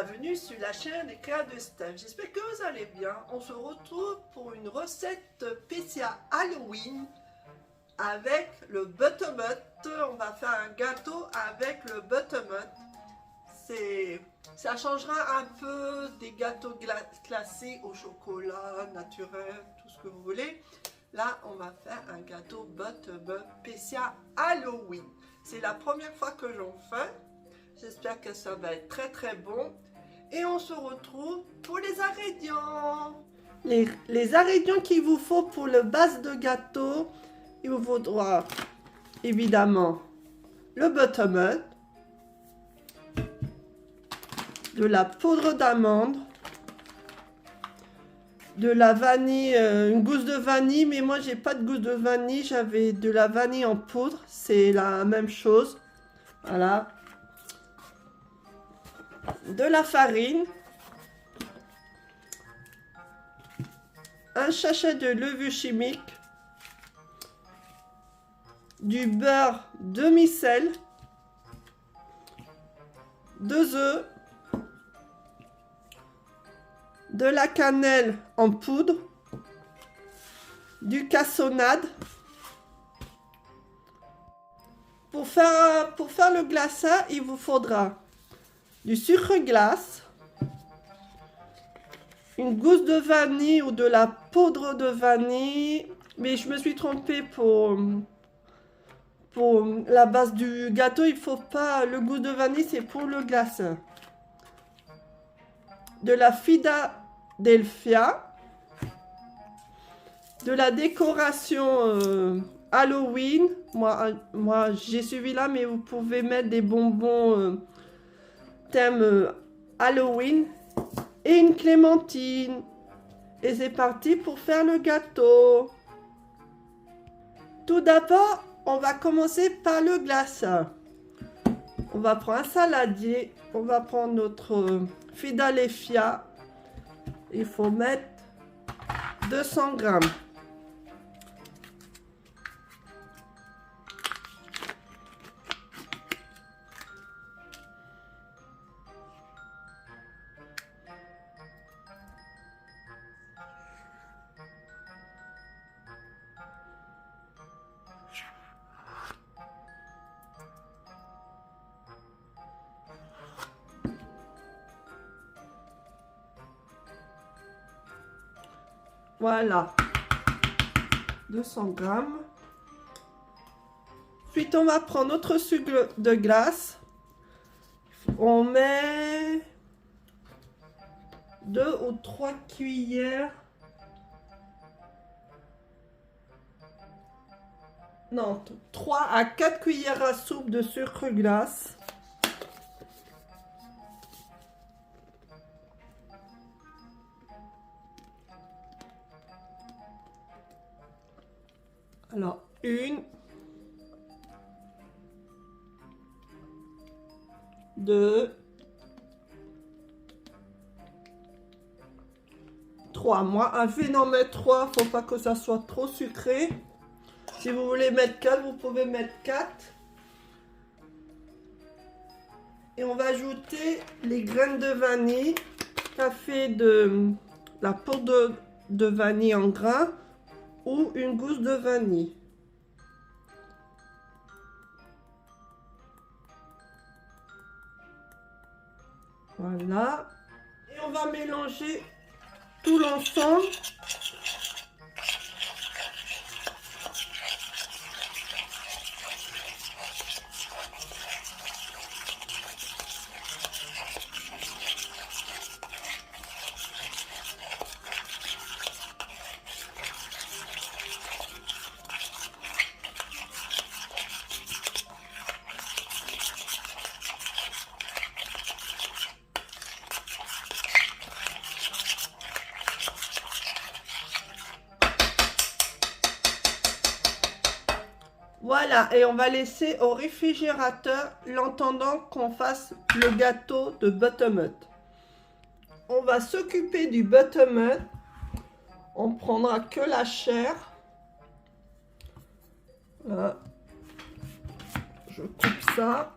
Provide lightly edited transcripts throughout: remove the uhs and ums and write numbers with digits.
bienvenue sur la chaîne Éclair de Steph. J'espère que vous allez bien. On se retrouve pour une recette spéciale Halloween avec le buttermut. On va faire un gâteau avec le buttermut. Ça changera un peu des gâteaux classiques au chocolat naturel, tout ce que vous voulez. Là, on va faire un gâteau buttermut spécial Halloween. C'est la première fois que j'en fais. J'espère que ça va être très très bon. Et on se retrouve pour les ingrédients. Les ingrédients qu'il vous faut pour le base de gâteau, il vous faudra évidemment le buttermut, de la poudre d'amande, de la vanille, une gousse de vanille, mais moi j'ai pas de gousse de vanille, j'avais de la vanille en poudre, c'est la même chose. Voilà. De la farine, un sachet de levure chimique, du beurre demi-sel, 2 œufs, de la cannelle en poudre, du cassonade. Pour faire le glaçage, il vous faudra du sucre glace, une gousse de vanille ou de la poudre de vanille, mais je me suis trompée pour la base du gâteau, il faut pas, le gousse de vanille c'est pour le glace. De la Philadelphia, de la décoration Halloween, moi j'ai suivi là, mais vous pouvez mettre des bonbons thème Halloween et une clémentine. Et c'est parti pour faire le gâteau. Tout d'abord, on va commencer par le glaçage. On va prendre un saladier, on va prendre notre Philadelphia. Il faut mettre 200 grammes. Voilà, 200 grammes. Ensuite, on va prendre notre sucre de glace. On met 2 ou 3 cuillères. Non, 3 à 4 cuillères à soupe de sucre glace. Alors, 1, 2, 3. Moi, je vais en mettre 3, faut pas que ça soit trop sucré. Si vous voulez mettre 4, vous pouvez mettre 4. Et on va ajouter les graines de vanille. Ça fait de la poudre de vanille en grains ou une gousse de vanille. Voilà. Et on va mélanger tout l'ensemble. Voilà, et on va laisser au réfrigérateur l'entendant qu'on fasse le gâteau de buttermut. On va s'occuper du buttermut. On prendra que la chair. Voilà. Je coupe ça.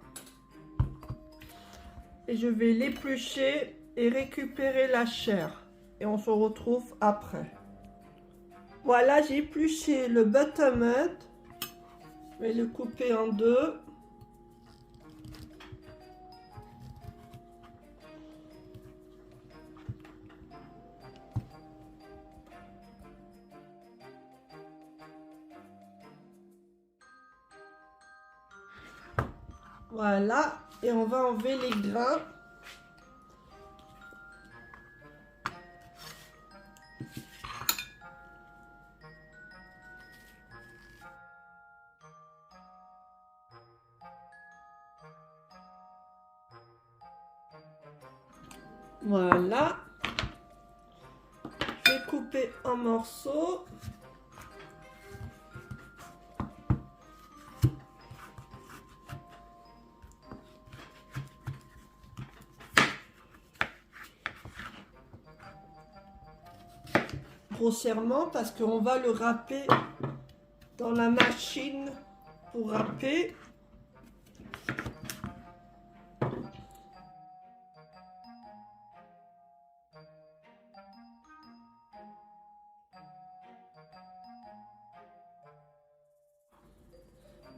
Et je vais l'éplucher et récupérer la chair. Et on se retrouve après. Voilà, j'ai épluché le buttermilk. Je vais le couper en deux. Voilà, et on va enlever les grains. Voilà. Je vais couper en morceaux. Grossièrement parce qu'on va le râper dans la machine pour râper.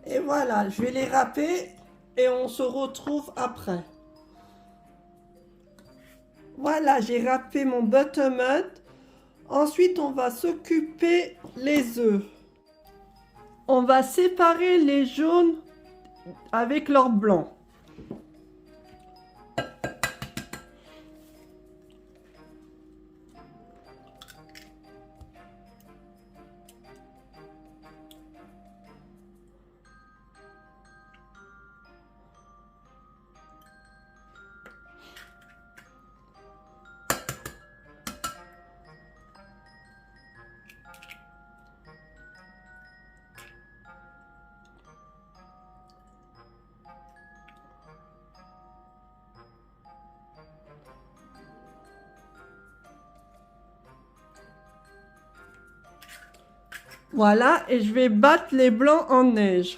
Et voilà, je vais les râper et on se retrouve après. Voilà, j'ai râpé mon buttermilk. Ensuite, on va s'occuper les œufs. On va séparer les jaunes avec leur blanc. Voilà, et je vais battre les blancs en neige.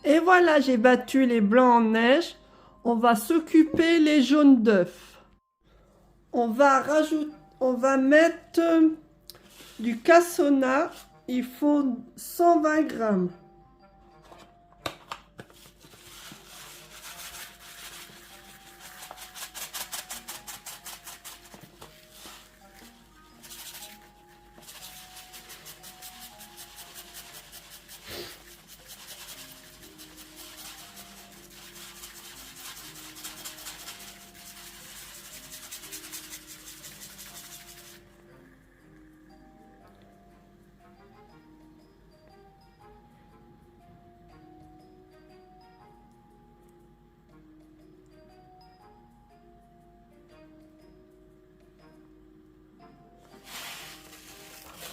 Et voilà, j'ai battu les blancs en neige. On va s'occuper les jaunes d'œufs. On va mettre du cassonade. Il faut 120 grammes.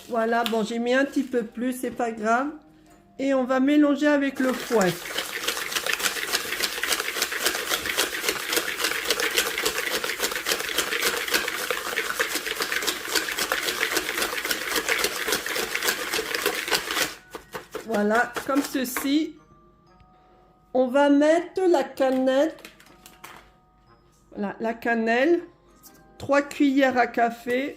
Voilà, bon, j'ai mis un petit peu plus, c'est pas grave. Et on va mélanger avec le fouet. Voilà, comme ceci. On va mettre la cannelle. Voilà, la cannelle. 3 cuillères à café.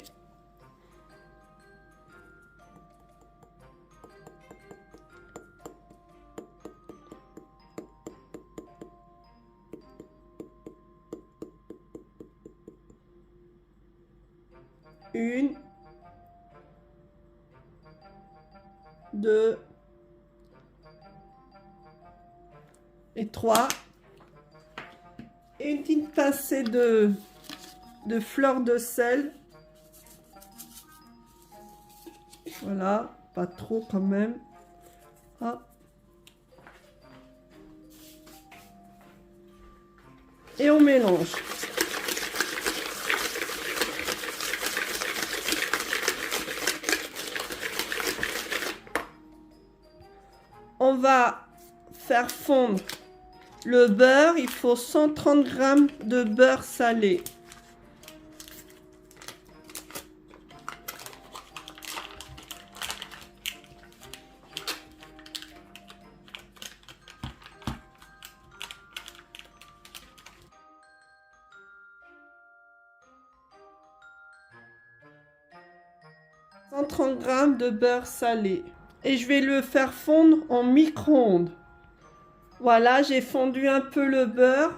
Une, deux et trois. Et une petite pincée de fleur de sel. Voilà, pas trop quand même. Hop. Et on mélange. On va faire fondre le beurre. Il faut 130 grammes de beurre salé. 130 g de beurre salé. Et je vais le faire fondre en micro-ondes. Voilà, j'ai fondu un peu le beurre.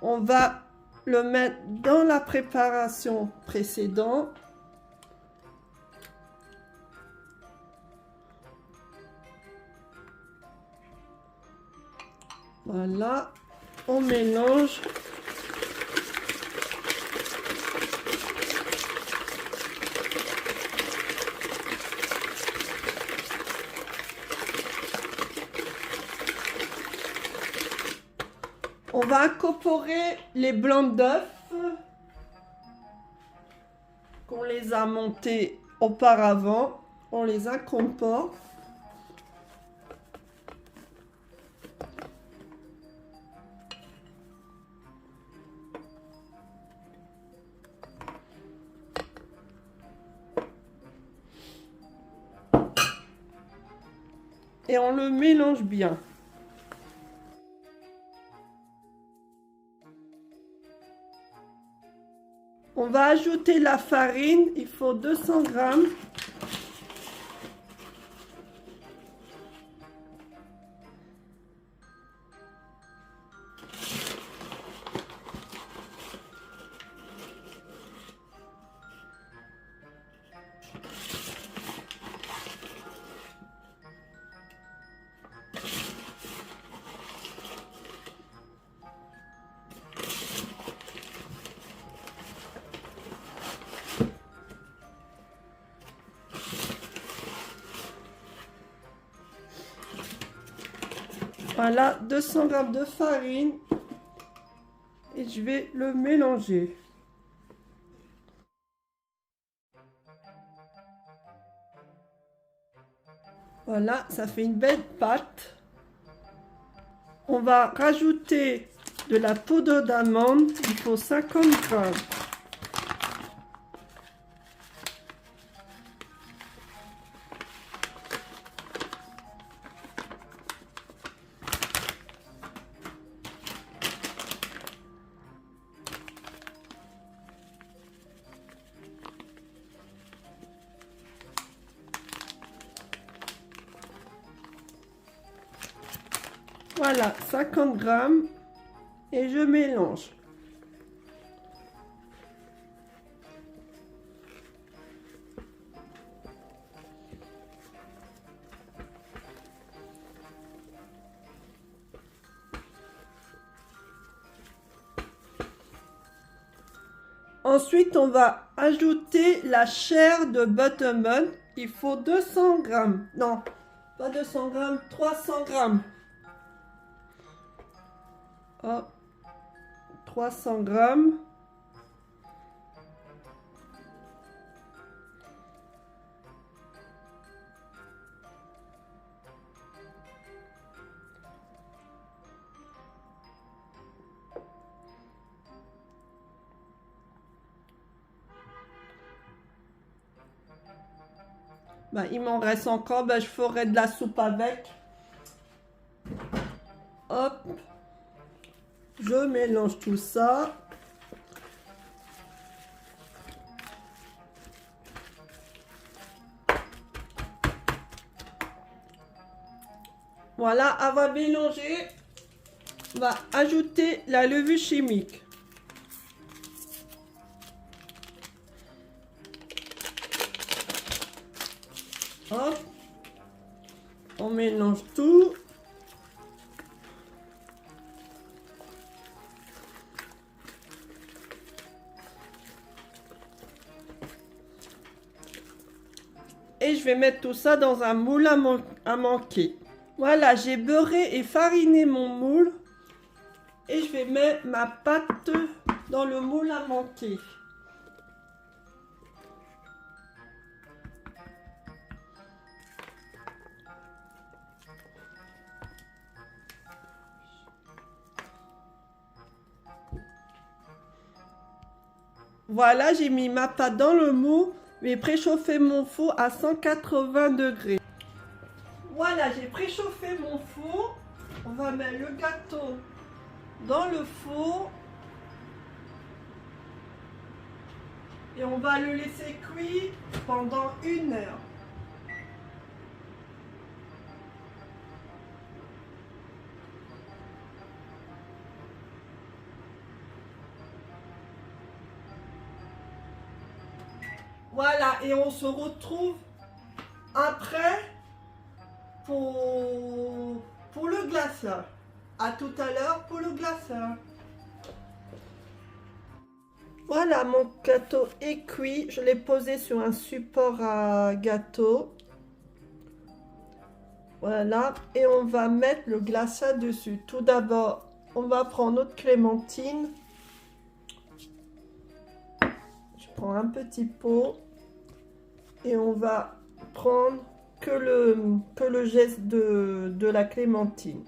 On va le mettre dans la préparation précédente. Voilà, on mélange. On va incorporer les blancs d'œufs qu'on les a montés auparavant. On les incorpore. Et on le mélange bien. On va ajouter la farine, il faut 200 g. Voilà, 200 g de farine et je vais le mélanger. Voilà, ça fait une belle pâte. On va rajouter de la poudre d'amande, il faut 50 g. Voilà, 50 g et je mélange. Ensuite, on va ajouter la chair de buttermilk. Il faut 200 g. Non, pas 200 g, 300 g. Hop, 300 g. Ben, il m'en reste encore, ben, je ferai de la soupe avec. Hop. Je mélange tout ça. Voilà, avant de mélanger, on va ajouter la levure chimique. Hop. On mélange tout. Et je vais mettre tout ça dans un moule à manquer. Voilà, j'ai beurré et fariné mon moule. Et je vais mettre ma pâte dans le moule à manquer. Voilà, j'ai mis ma pâte dans le moule. Je vais préchauffer mon four à 180 degrés. Voilà, j'ai préchauffé mon four. On va mettre le gâteau dans le four. Et on va le laisser cuire pendant 1 heure. Voilà, et on se retrouve après pour le glaceur. À tout à l'heure pour le glaceur. Voilà, mon gâteau est cuit. Je l'ai posé sur un support à gâteau. Voilà, et on va mettre le glaceur dessus. Tout d'abord, on va prendre notre clémentine. Je prends un petit pot et on va prendre que le geste de la clémentine.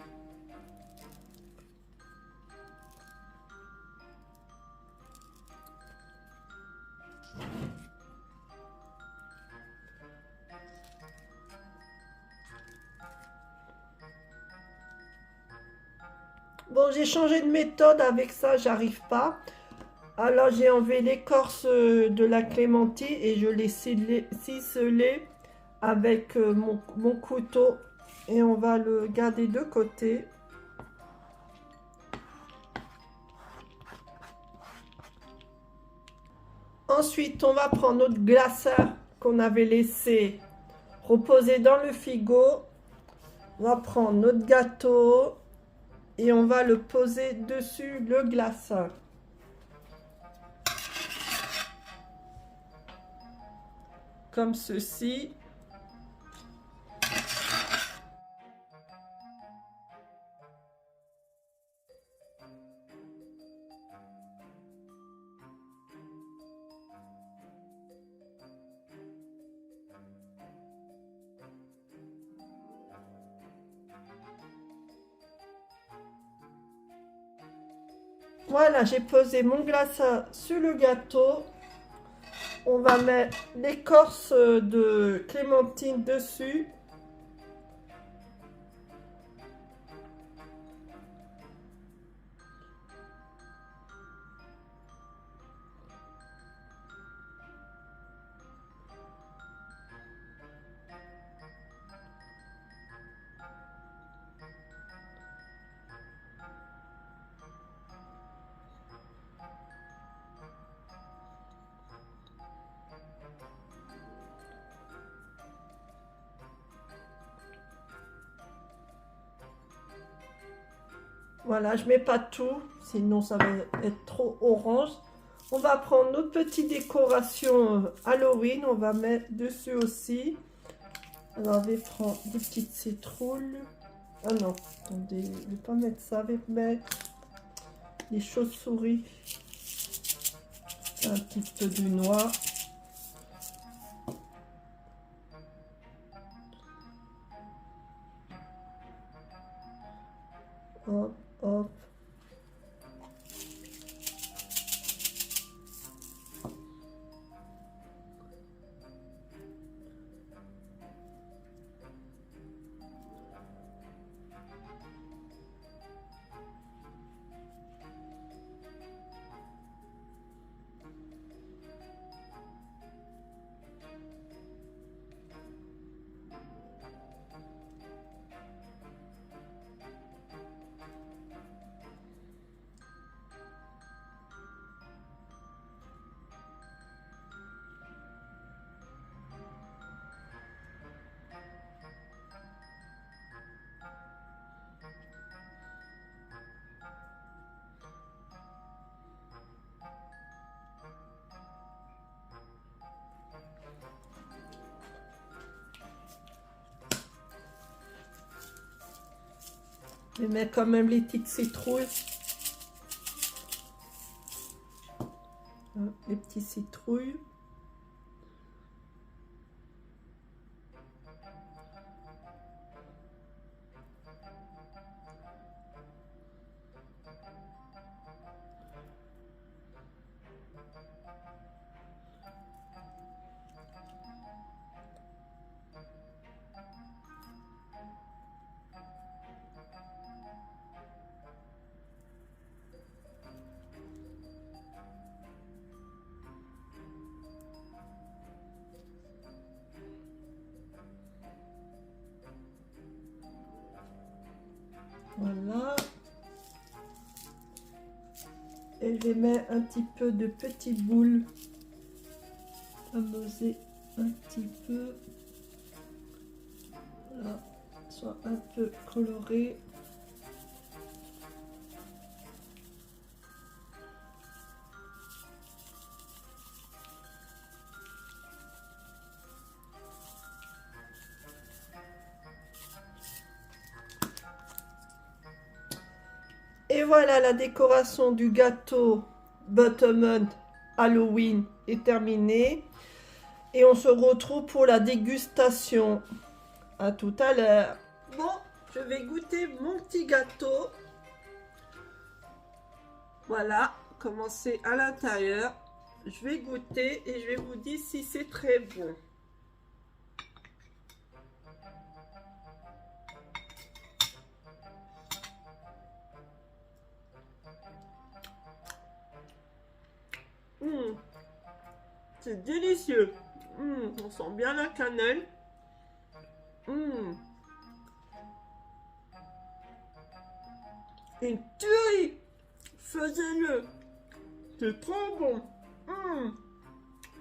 Bon, j'ai changé de méthode avec ça, j'arrive pas. Alors j'ai enlevé l'écorce de la clémentine et je l'ai ciselé avec mon couteau et on va le garder de côté. Ensuite, on va prendre notre glaceur qu'on avait laissé reposer dans le frigo. On va prendre notre gâteau et on va le poser dessus le glaceur. Comme ceci. Voilà, j'ai posé mon glaceur sur le gâteau. On va mettre l'écorce de clémentine dessus. Voilà, je mets pas tout, sinon ça va être trop orange. On va prendre notre petite décoration Halloween, on va mettre dessus aussi. Alors, je vais prendre des petites citrouilles. Ah non, attendez, je ne vais pas mettre ça, je vais mettre des chauves-souris. Un petit peu de noix. Hop, hop. Je vais mettre quand même les petites citrouilles. Les petites citrouilles. Et je vais mettre un petit peu de petites boules. Amoser un petit peu. Voilà, soit un peu coloré. Et voilà, la décoration du gâteau Buttermint Halloween est terminée. Et on se retrouve pour la dégustation. À tout à l'heure. Bon, je vais goûter mon petit gâteau. Voilà, comment c'est à l'intérieur. Je vais goûter et je vais vous dire si c'est très bon. C'est délicieux. On sent bien la cannelle. Une tuerie. Faisez-le. C'est trop bon.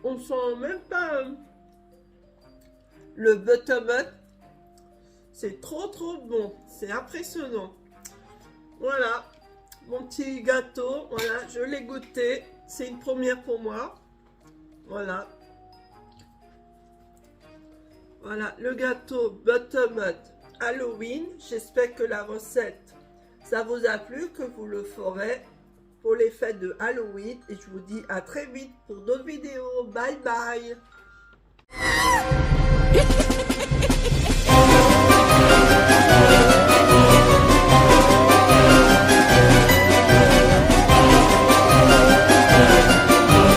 On sent même pas le buttermint. C'est trop bon. C'est impressionnant. Voilà. Mon petit gâteau. Voilà, je l'ai goûté. C'est une première pour moi. Voilà. Voilà, le gâteau Buttermint Halloween. J'espère que la recette, ça vous a plu, que vous le ferez pour les fêtes de Halloween. Et je vous dis à très vite pour d'autres vidéos. Bye bye.